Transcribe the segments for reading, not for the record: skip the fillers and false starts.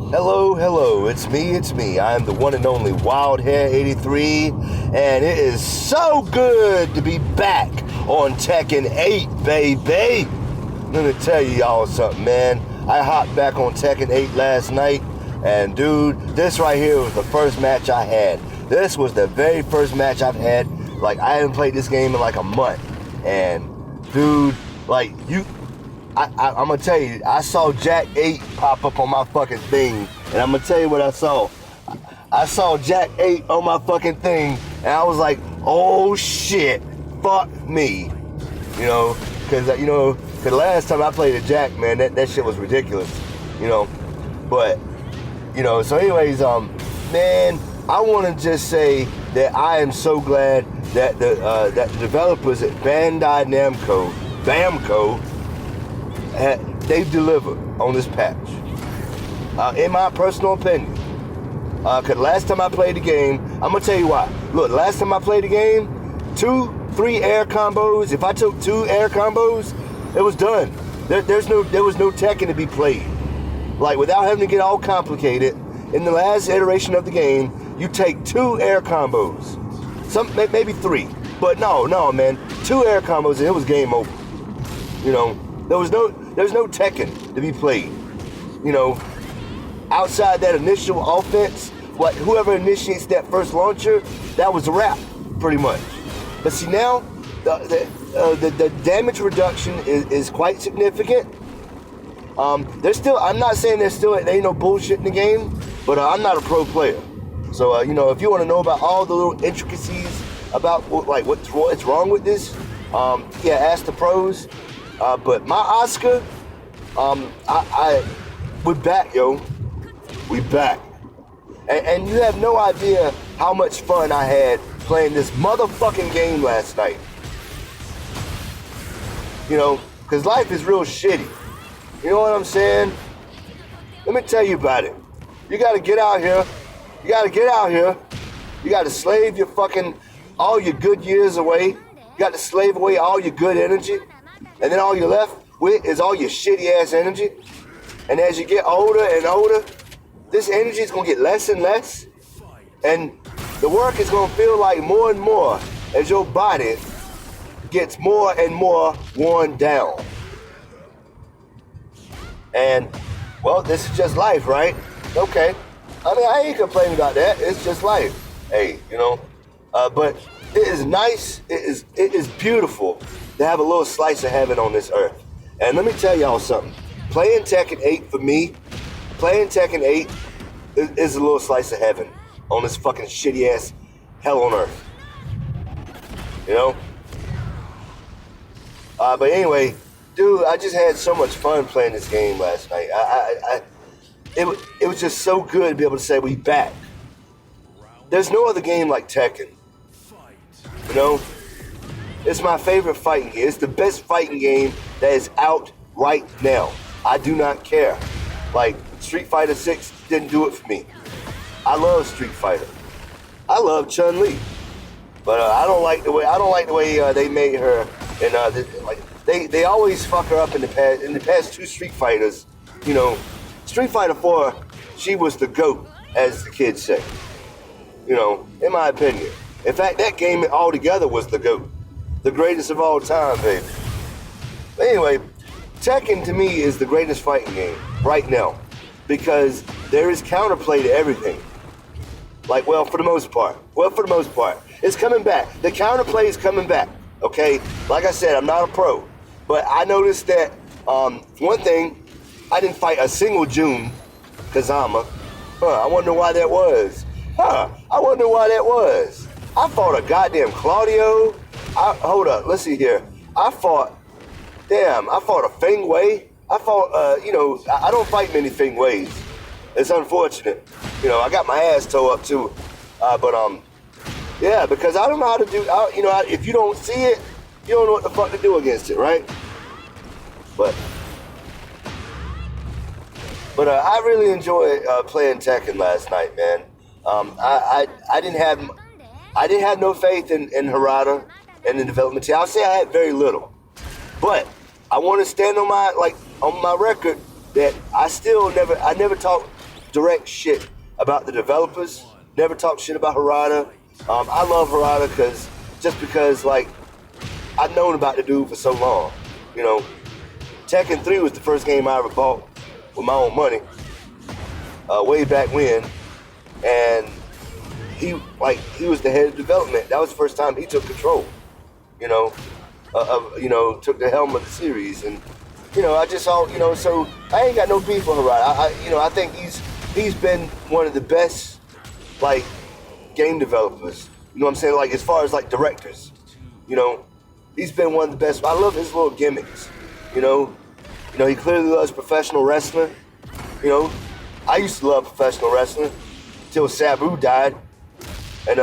Hello, it's me. I am the one and only Wildhair83, and it is so good to be back on Tekken 8, baby. Let me tell y'all something, man. I hopped back on Tekken 8 last night, and dude, this right here was the first match I had. This was the very first match I've had. Like, I haven't played this game in like a month, and dude, like, I'm gonna tell you, I saw Jack 8 pop up on my fucking thing, and I'm gonna tell you what I saw. I saw Jack 8 on my fucking thing, and I was like, oh shit, fuck me. Cause last time I played a Jack, man, that shit was ridiculous, But, so anyways, man, I wanna just say that I am so glad that the developers at Bandai Namco, Bamco, they've delivered on this patch. In my personal opinion. Cause last time I played the game, I'm gonna tell you why. Look, last time I played the game, 2-3 air combos, if I took 2 air combos, it was done. There was no Tekken to be played. Like, without having to get all complicated, in the last iteration of the game, you take 2 air combos. Maybe 3. But no, man. 2 air combos and it was game over. There was no Tekken to be played. Outside that initial offense, whoever initiates that first launcher, that was a wrap, pretty much. But see now, the damage reduction is quite significant. I'm not saying there ain't no bullshit in the game, but I'm not a pro player. So if you want to know about all the little intricacies about what's wrong with this, ask the pros. But my Asuka, we're back, yo. We back. And you have no idea how much fun I had playing this motherfucking game last night. Because life is real shitty. You know what I'm saying? Let me tell you about it. You gotta get out here. You gotta slave all your good years away. You gotta slave away all your good energy. And then all you're left with is all your shitty ass energy. And as you get older and older, this energy is gonna get less and less. And the work is gonna feel like more and more as your body gets more and more worn down. And, well, this is just life, right? Okay. I mean, I ain't complaining about that. It's just life. Hey, but it is nice. It is beautiful to have a little slice of heaven on this earth. And let me tell y'all something. Playing Tekken 8 for me, is a little slice of heaven on this fucking shitty ass hell on earth. But anyway, dude, I just had so much fun playing this game last night. It was just so good to be able to say we back. There's no other game like Tekken. It's my favorite fighting game. It's the best fighting game that is out right now. I do not care. Like, Street Fighter 6 didn't do it for me. I love Street Fighter. I love Chun-Li. But I don't like the way they made her. And they always fuck her up in the past. In the past 2 Street Fighters, Street Fighter 4, she was the GOAT, as the kids say. In my opinion. In fact, that game altogether was the GOAT. The greatest of all time, baby. But anyway, Tekken to me is the greatest fighting game right now because there is counterplay to everything. For the most part. It's coming back. The counterplay is coming back, okay? Like I said, I'm not a pro, but I noticed that one thing, I didn't fight a single Jun Kazama. I wonder why that was. I fought a goddamn Claudio. Hold up, let's see here. I fought a Feng Wei. I don't fight many Feng Weis. It's unfortunate. I got my ass towed up too. Because I don't know how to do, if you don't see it, you don't know what the fuck to do against it, right? But I really enjoyed playing Tekken last night, man. I didn't have no faith in Harada and the development team. I'll say I had very little, but I want to stand on my record that I never talked direct shit about the developers. Never talk shit about Harada. I love Harada because like I've known about the dude for so long. You know, Tekken 3 was the first game I ever bought with my own money, way back when, and he was the head of development. That was the first time he took control. Took the helm of the series, and I just saw, so I ain't got no beef with Harada. I think he's been one of the best like game developers. You know what I'm saying? Like as far as like directors, he's been one of the best. I love his little gimmicks. He clearly loves professional wrestling. I used to love professional wrestling till SOOOO died. And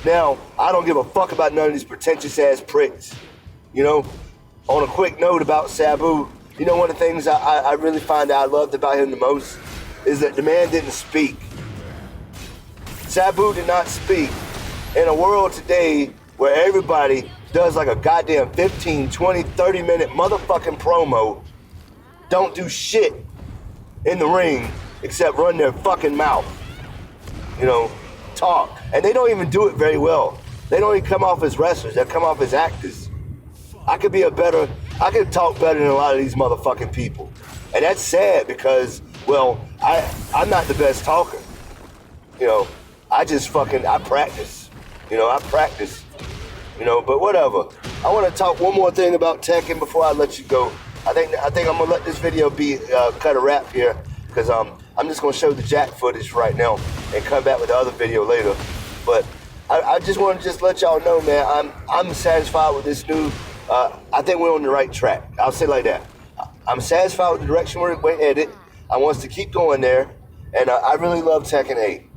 now I don't give a fuck about none of these pretentious ass pricks. On a quick note about SOOOO, one of the things I really find out I loved about him the most is that the man didn't speak. SOOOO did not speak. In a world today where everybody does like a goddamn 15, 20, 30 minute motherfucking promo, don't do shit in the ring except run their fucking mouth. Talk. And they don't even do it very well. They don't even come off as wrestlers, they come off as actors. I could talk better than a lot of these motherfucking people. And that's sad because, well, I'm not the best talker. I practice. But whatever. I want to talk one more thing about Tekken before I let you go. I think I'm gonna let this video be cut a wrap here because I'm just gonna show the Jack footage right now and come back with the other video later. But I just want to let y'all know, man, I'm satisfied with this new. I think we're on the right track. I'll say it like that. I'm satisfied with the direction we're headed. I want us to keep going there, and I really love Tekken 8.